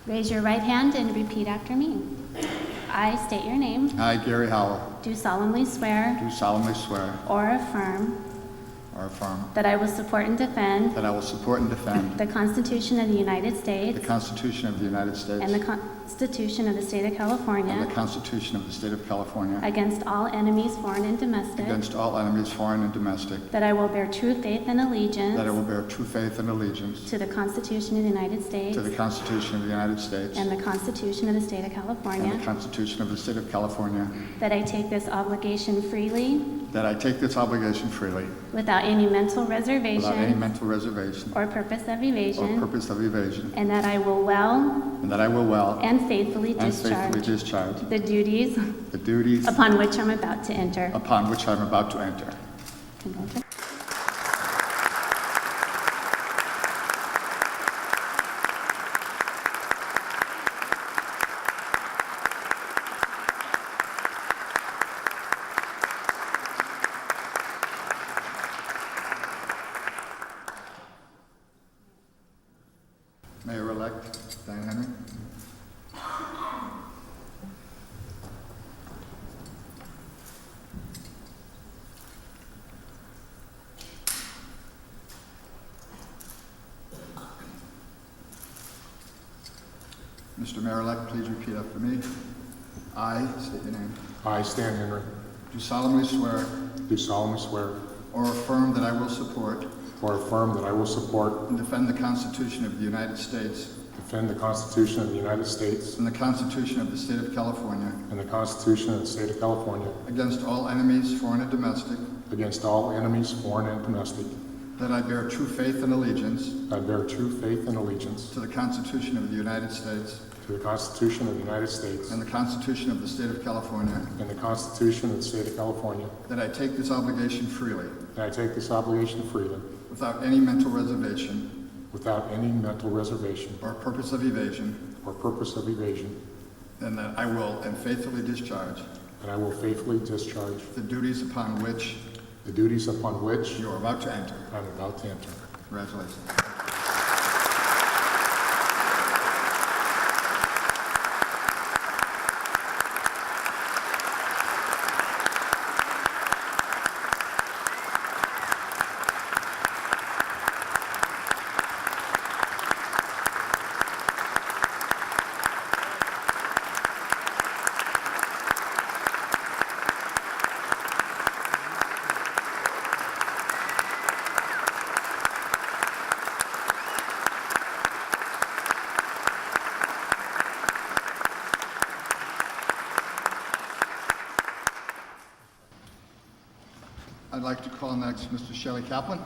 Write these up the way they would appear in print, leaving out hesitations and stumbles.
Raise your right hand and repeat after me. I state your name. I, Gary Howell, Do solemnly swear do solemnly swear or affirm or affirm that I will support and defend that I will support and defend the Constitution of the United the States Constitution of the United States and the Constitution of the State of and the California Constitution of the State of California against all enemies, foreign and domestic, against all enemies, foreign and domestic, that I will bear true faith and allegiance that I will bear true faith and allegiance to the Constitution of the United States to the Constitution of the United States and the Constitution of the State of and the California, Constitution of the State of California, that I take this obligation freely that I take this obligation freely without any mental without any reservation mental reservation or purpose of or evasion, purpose of evasion, and that I will well and that I will well and faithfully and faithfully discharge discharge the duties the duties upon which I'm about to enter. upon which I'm about to enter. Congratulations. Mayor-elect Diane Henry. Mr. Mayor-elect, please repeat after me. I state your name. I, Stan Henry, Do solemnly swear do solemnly swear or affirm that I will support or affirm that I will support and defend the Constitution of the United States defend the Constitution of the United States and the Constitution of the State of California and the Constitution of the State of California against all enemies, foreign and domestic, against all enemies, foreign and domestic, that I bear true faith and allegiance I bear true faith and allegiance to the Constitution of the United States to the Constitution of the United States and the Constitution of the State of California, and the Constitution of the State of California, that I take this obligation freely that I take this obligation freely without any mental reservation without any mental reservation or purpose of evasion, or purpose of evasion, and that I will and faithfully discharge and I will faithfully discharge the duties upon which the duties upon which you are about to enter. I'm about to enter. Congratulations. I'd like to call next Mr. Shelley Kaplan.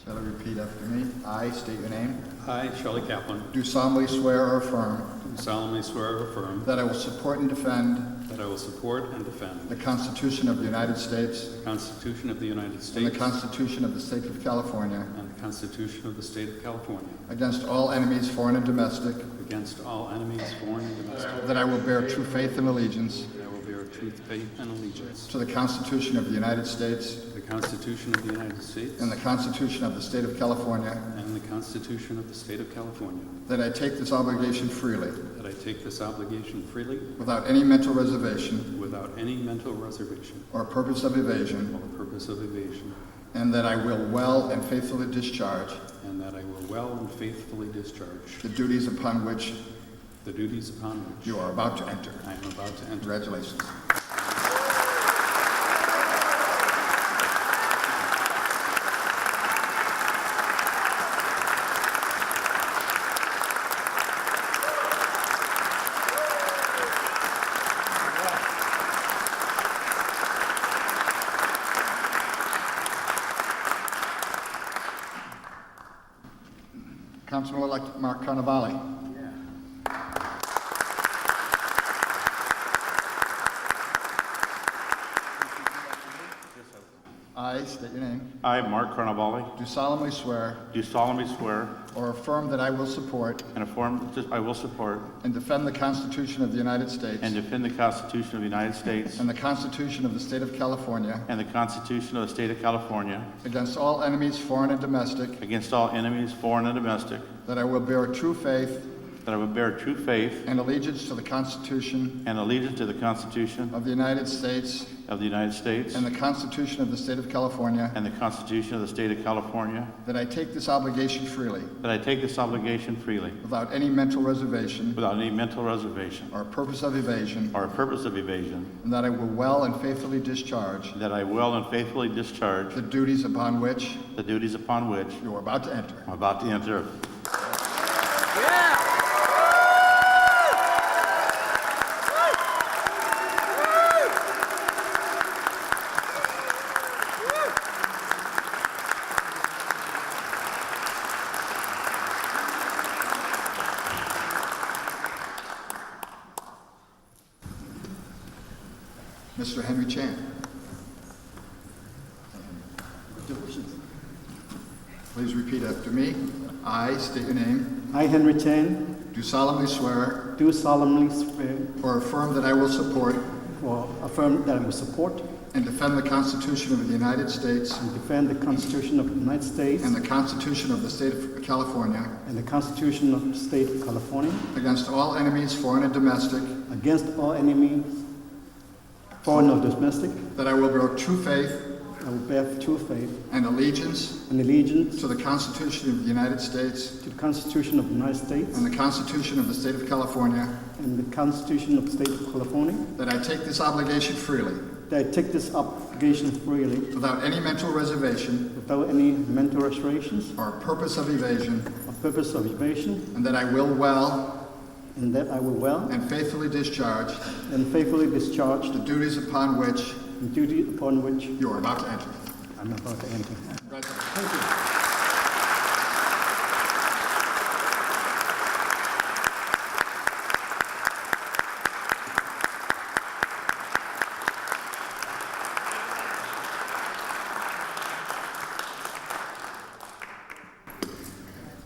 Shelley, repeat after me. I state your name. I, Shelley Kaplan, Do solemnly swear or affirm do solemnly swear or affirm that I will support and defend that I will support and defend the Constitution of the United States the Constitution of the United and the States Constitution of the State of California and the Constitution of the State of California against all enemies, foreign and domestic, against all enemies, foreign and domestic, that I will bear true faith and allegiance and I will bear true faith and allegiance to the Constitution of the United States to the Constitution of the United States and the Constitution of the State of California, and the Constitution of the State of California, that I take this obligation freely that I take this obligation freely without any mental reservation without any mental reservation or purpose of evasion, or purpose of evasion, and that I will well and faithfully discharge and that I will well and faithfully discharge the duties upon which the duties upon which you are about to enter. I am about to enter. Congratulations. Councilman-elect Mark Carnevale. I state your name. I, Mark Carnevale, Do solemnly swear do solemnly swear or affirm that I will support and affirm that I will support and defend the Constitution of the United States and defend the Constitution of the United States and the Constitution of the State of California and the Constitution of the State of California against all enemies, foreign and domestic, against all enemies, foreign and domestic, that I will bear true faith that I will bear true faith and allegiance to the Constitution and allegiance to the Constitution of the United States of the United States and the Constitution of the State of California, and the Constitution of the State of California, that I take this obligation freely that I take this obligation freely without any mental reservation without any mental reservation or purpose of evasion, or purpose of evasion, and that I will well and faithfully discharge that I will and faithfully discharge the duties upon which the duties upon which you are about to enter. I'm about to enter. Mr. Henry Chan. Please repeat after me. I state your name. I, Henry Chen, Do solemnly swear do solemnly swear or affirm that I will support or affirm that I will support and defend the Constitution of the United States and defend the Constitution of the United States and the Constitution of the State of California and the Constitution of the State of California against all enemies, foreign and domestic, against all enemies, foreign or domestic. that I will bear true faith I will bear true faith and allegiance and allegiance to the Constitution of the United States to the Constitution of the United States and the Constitution of the State of California, and the Constitution of the State of California. that I take this obligation freely That I take this obligation freely without any mental reservation without any mental reservations or purpose of evasion, or purpose of evasion, and that I will well and that I will well and faithfully discharge and faithfully discharge the duties upon which the duty upon which you are about to enter. I'm about to enter. Congratulations. Thank you.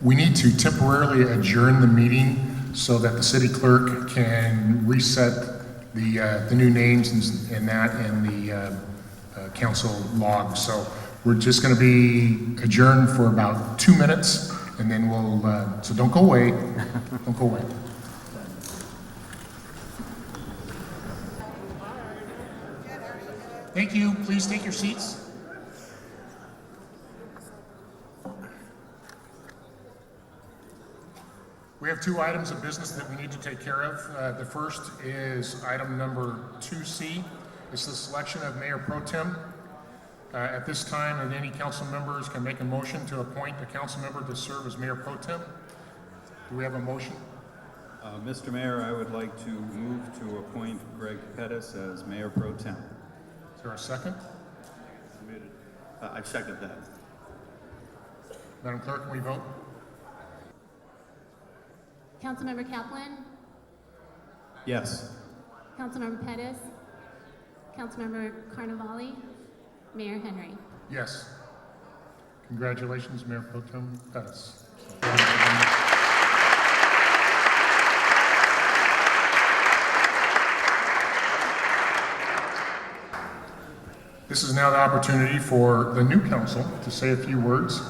We need to temporarily adjourn the meeting so that the city clerk can reset the new names and that in the council log. So we're just going to be adjourned for about 2 minutes, and then we'll, so don't go away. Don't go away. Thank you. Please take your seats. We have 2 items of business that we need to take care of. The first is item number 2C. It's the selection of Mayor Pro Tem. At this time, any council members can make a motion to appoint a council member to serve as Mayor Pro Tem. Do we have a motion? Mr. Mayor, I would like to move to appoint Greg Pettis as Mayor Pro Tem. Is there a second? I second that. Madam Clerk, can we vote? Councilmember Kaplan, Yes. Councilmember Pettis, Councilmember Carnevale, Mayor Henry. Yes. Congratulations, Mayor Pro Tem Pettis. This is now the opportunity for the new council to say a few words.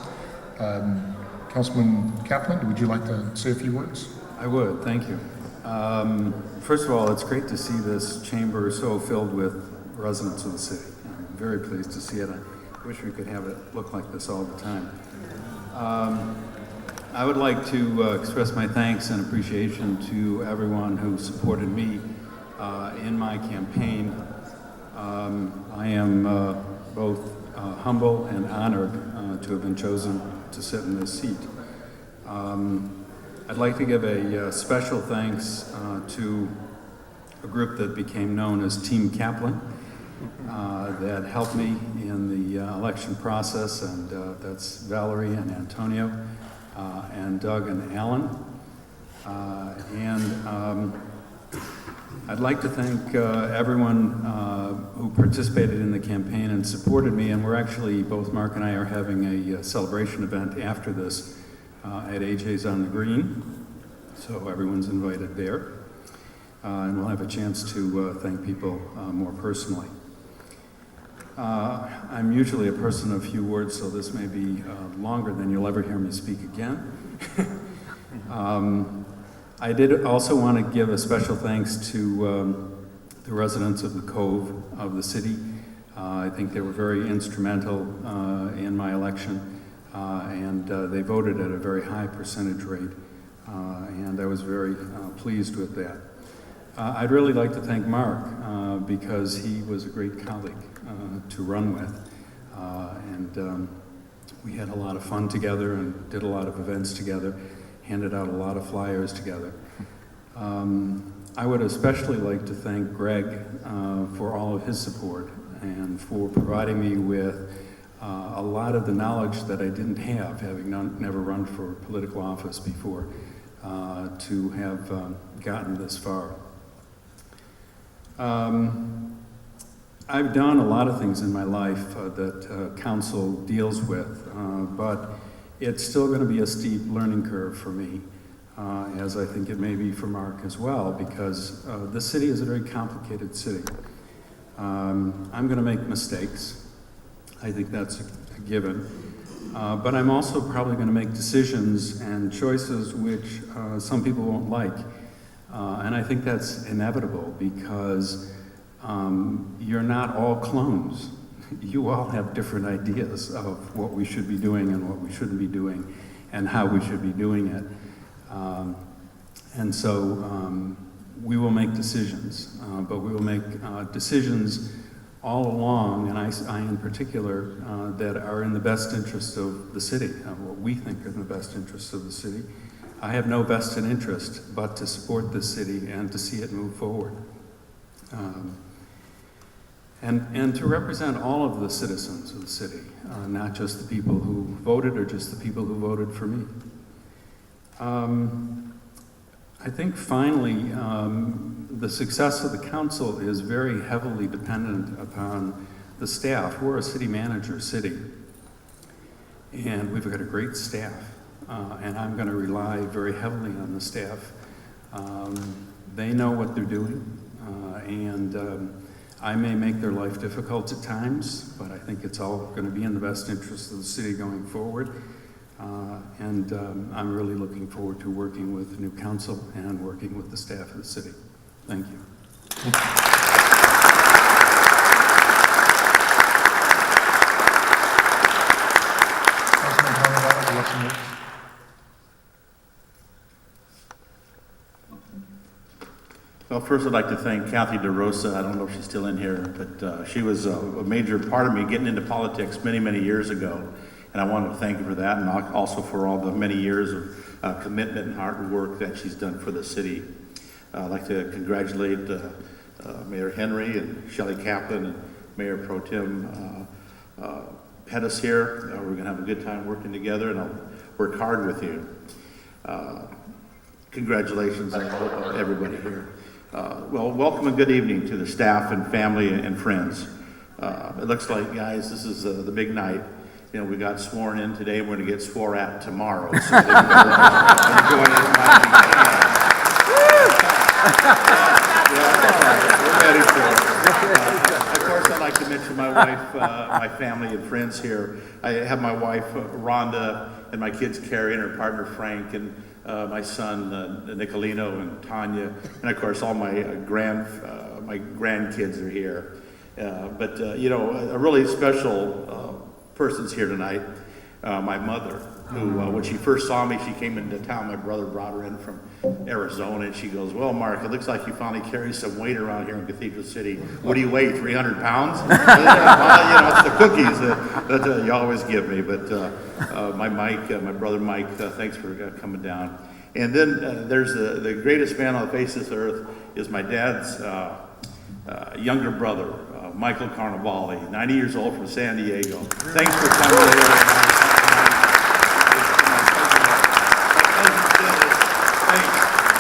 Councilman Kaplan, would you like to say a few words? I would, thank you. First of all, it's great to see this chamber so filled with residents of the city. I'm very pleased to see it. I wish we could have it look like this all the time. I would like to express my thanks and appreciation to everyone who supported me in my campaign. I am both humble and honored to have been chosen to sit in this seat. I'd like to give a special thanks to a group that became known as Team Kaplan that helped me in the election process, and that's Valerie and Antonio and Doug and Alan. I'd like to thank everyone who participated in the campaign and supported me, and we're actually, both Mark and I are having a celebration event after this at AJ's on the Green, so everyone's invited there. And we'll have a chance to thank people more personally. I'm usually a person of few words, so this may be longer than you'll ever hear me speak again. I did also want to give a special thanks to the residents of the Cove of the city. I think they were very instrumental in my election, and they voted at a very high percentage rate, and I was very pleased with that. I'd really like to thank Mark because he was a great colleague to run with, and we had a lot of fun together and did a lot of events together, handed out a lot of flyers together. I would especially like to thank Greg for all of his support and for providing me with a lot of the knowledge that I didn't have, having never run for political office before, to have gotten this far. I've done a lot of things in my life that council deals with, but it's still going to be a steep learning curve for me, as I think it may be for Mark as well, because the city is a very complicated city. I'm going to make mistakes. I think that's a given. But I'm also probably going to make decisions and choices which some people won't like. And I think that's inevitable because you're not all clones. You all have different ideas of what we should be doing and what we shouldn't be doing and how we should be doing it. And so we will make decisions, but we will make decisions all along, and I in particular, that are in the best interest of the city, what we think are in the best interests of the city. I have no vested interest but to support this city and to see it move forward. And to represent all of the citizens of the city, not just the people who voted or just the people who voted for me. I think finally, the success of the council is very heavily dependent upon the staff. We're a city manager city, and we've got a great staff, and I'm going to rely very heavily on the staff. They know what they're doing, and I may make their life difficult at times, but I think it's all going to be in the best interest of the city going forward. And I'm really looking forward to working with the new council and working with the staff of the city. Thank you. Councilman Carnevale, election rules. Well, first I'd like to thank Kathy DeRosa. I don't know if she's still in here, but she was a major part of me getting into politics many, many years ago. And I wanted to thank her for that, and also for all the many years of commitment and hard work that she's done for the city. I'd like to congratulate Mayor Henry and Shelley Kaplan and Mayor Pro Tem Pettis here. We're going to have a good time working together, and I'll work hard with you. Congratulations on everybody here. Well, welcome and good evening to the staff and family and friends. It looks like, guys, this is the big night. You know, we got sworn in today, and we're going to get swore at tomorrow. So they enjoy it as much as you can. We're ready for it. Of course, I'd like to mention my wife, my family and friends here. I have my wife, Rhonda, and my kids, Carrie, and her partner, Frank, and my son, Nicolino, and Tanya, and of course, all my grandkids are here. But you know, a really special person's here tonight. My mother, who, when she first saw me, she came into town. My brother brought her in from Arizona, and she goes, "Well, Mark, it looks like you finally carry some weight around here in Cathedral City. What do you weigh, 300 pounds?" Well, you know, it's the cookies that you always give me. But my brother Mike, thanks for coming down. And then there's the greatest man on the face of this earth is my dad's younger brother, Michael Carnevale, 90 years old from San Diego. Thanks for coming here.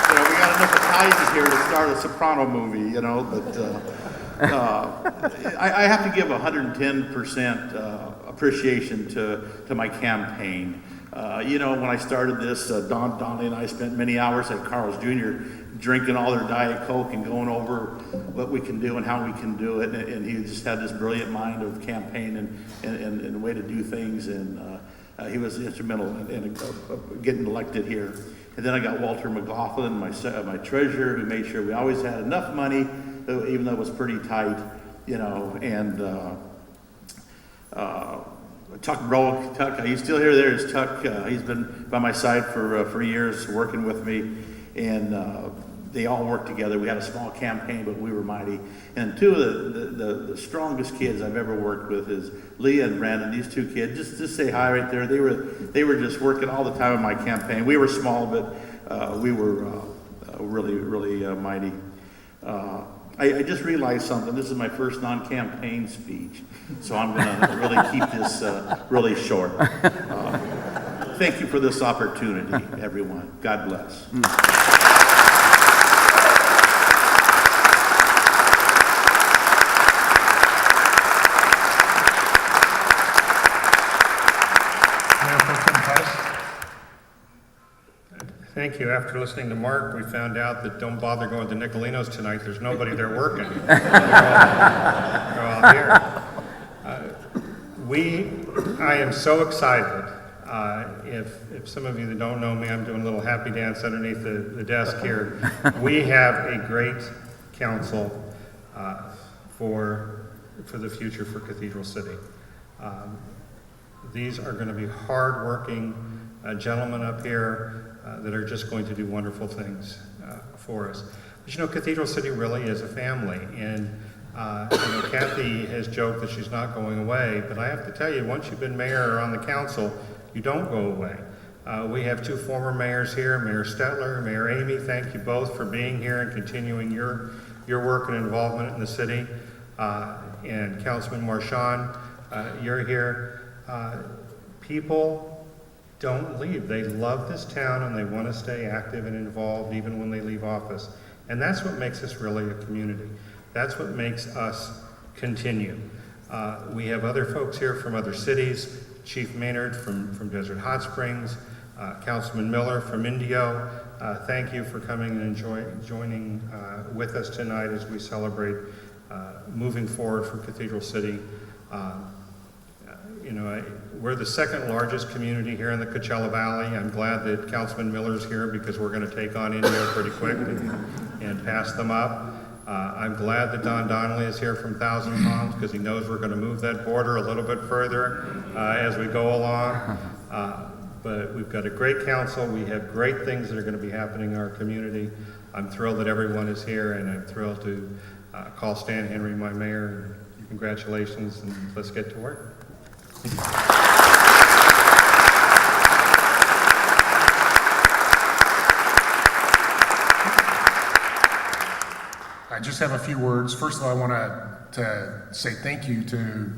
You know, we got enough Italians here to start a soprano movie, you know, but I have to give 110% appreciation to my campaign. You know, when I started this, Don Donnelly and I spent many hours at Carl's Jr. drinking all their Diet Coke and going over what we can do and how we can do it. And he just had this brilliant mind of campaign and the way to do things. And he was instrumental in getting elected here. And then I got Walter McLaughlin, my treasurer, who made sure we always had enough money, even though it was pretty tight, you know. And Tuck Browick, Tuck, you still here? There's Tuck. He's been by my side for years, working with me, and they all worked together. We had a small campaign, but we were mighty. And two of the strongest kids I've ever worked with is Leah and Brandon. These two kids, just say hi right there. They were just working all the time in my campaign. We were small, but we were really mighty. I just realized something. This is my first non-campaign speech, so I'm going to really keep this really short. Thank you for this opportunity, everyone. God bless. Thank you. After listening to Mark, we found out that don't bother going to Nicolino's tonight. There's nobody there working. They're all here. I am so excited. If some of you that don't know me, I'm doing a little happy dance underneath the desk here. We have a great council for the future for Cathedral City. These are going to be hard-working gentlemen up here that are just going to do wonderful things for us. But you know, Cathedral City really is a family, and you know, Kathy has joked that she's not going away, but I have to tell you, once you've been mayor or on the council, you don't go away. We have two former mayors here, Mayor Stetler, Mayor Amy. Thank you both for being here and continuing your work and involvement in the city. And Councilman Marchand, you're here. People don't leave. They love this town and they want to stay active and involved even when they leave office. And that's what makes us really a community. That's what makes us continue. We have other folks here from other cities, Chief Maynard from Desert Hot Springs, Councilman Miller from Indio. Thank you for coming and joining with us tonight as we celebrate moving forward for Cathedral City. You know, we're the second largest community here in the Coachella Valley. I'm glad that Councilman Miller's here because we're going to take on Indio pretty quick and pass them up. I'm glad that Don Donnelly is here from Thousand Palms because he knows we're going to move that border a little bit further as we go along. But we've got a great council. We have great things that are going to be happening in our community. I'm thrilled that everyone is here, and I'm thrilled to call Stan Henry my mayor. Congratulations, and let's get to work. I just have a few words. First of all, I want to say thank you to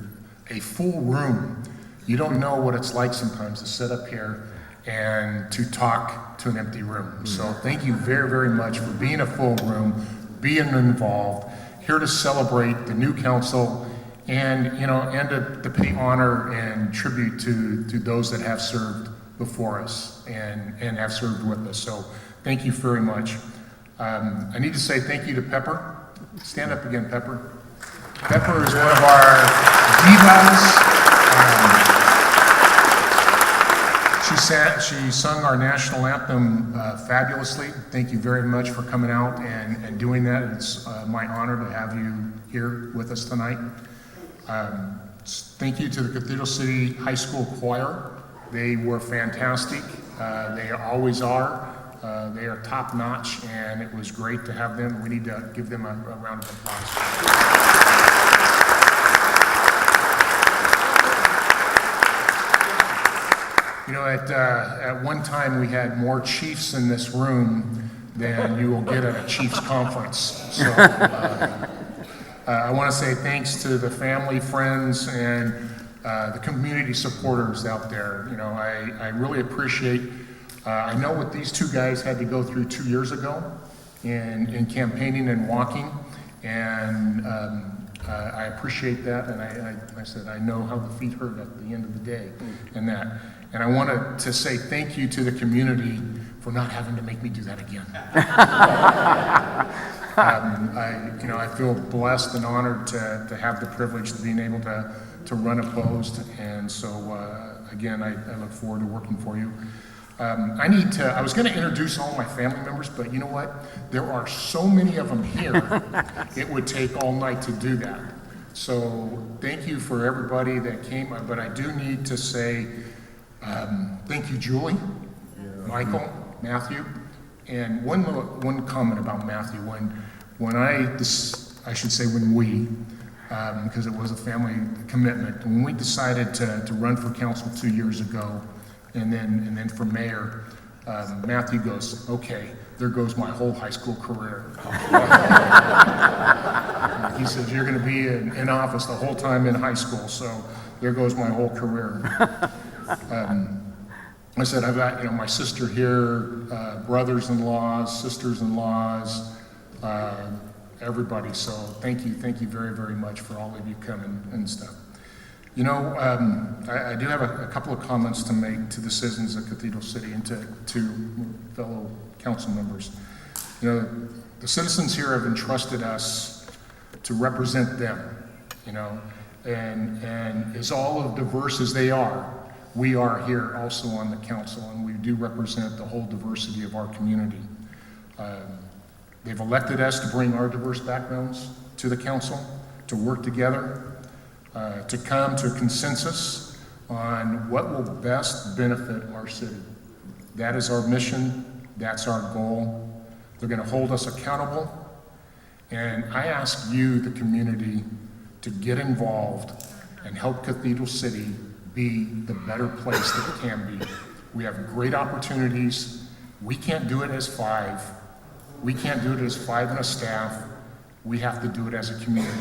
a full room. You don't know what it's like sometimes to sit up here and to talk to an empty room. So thank you very, very much for being a full room, being involved, here to celebrate the new council and, you know, and to pay honor and tribute to those that have served before us and have served with us. So thank you very much. I need to say thank you to Pepper. Stand up again, Pepper. Pepper is one of our divas. She sung our national anthem fabulously. Thank you very much for coming out and doing that. It's my honor to have you here with us tonight. Thank you to the Cathedral City High School Choir. They were fantastic. They always are. They are top notch, and it was great to have them. We need to give them a round of applause. You know, at one time we had more chiefs in this room than you will get at a Chiefs conference. So I want to say thanks to the family, friends, and the community supporters out there. You know, I really appreciate. I know what these two guys had to go through 2 years ago in campaigning and walking, and I appreciate that. And I said I know how the feet hurt at the end of the day, and that. And I wanted to say thank you to the community for not having to make me do that again. I feel blessed and honored to have the privilege of being able to run opposed. And so, again, I look forward to working for you. I was going to introduce all my family members, but you know what? There are so many of them here, it would take all night to do that. So thank you for everybody that came, but I do need to say thank you, Julie, Michael, Matthew, and one comment about Matthew. When we, because it was a family commitment, when we decided to run for council 2 years ago, and then for mayor, Matthew goes, okay, there goes my whole high school career. He says, you're going to be in office the whole time in high school, so there goes my whole career. I said, I've got my sister here, brothers-in-laws, sisters-in-laws, everybody. So thank you very, very much for all of you coming and stuff. I do have a couple of comments to make to the citizens of Cathedral City and to fellow council members. The citizens here have entrusted us to represent them, and as all of diverse as they are, we are here also on the council, and we do represent the whole diversity of our community. They've elected us to bring our diverse backgrounds to the council, to work together, to come to a consensus on what will best benefit our city. That is our mission. That's our goal. They're going to hold us accountable. And I ask you, the community, to get involved and help Cathedral City be the better place that it can be. We have great opportunities. We can't do it as five. We can't do it as five and a staff. We have to do it as a community.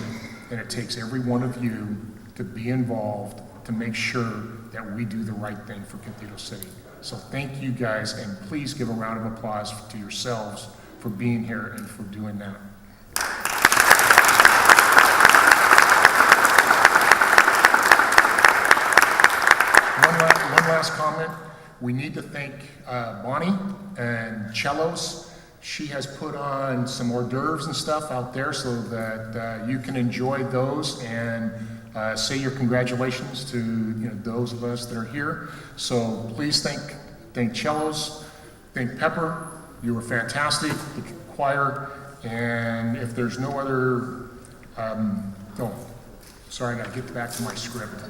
And it takes every one of you to be involved to make sure that we do the right thing for Cathedral City. So thank you guys, and please give a round of applause to yourselves for being here and for doing that. One last comment. We need to thank Bonnie and Cellos. She has put on some hors d'oeuvres and stuff out there so that you can enjoy those and say your congratulations to those of us that are here. So please thank Cellos, thank Pepper. You were fantastic, the choir, and if there's no other, sorry, I gotta get back to my script.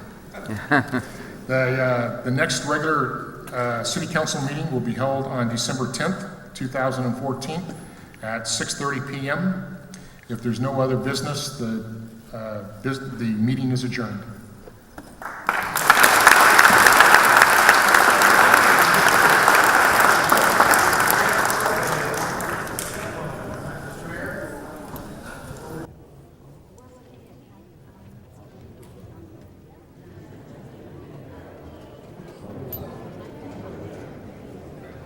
The next regular city council meeting will be held on December 10th, 2014 at 6:30 p.m. If there's no other business, the meeting is adjourned.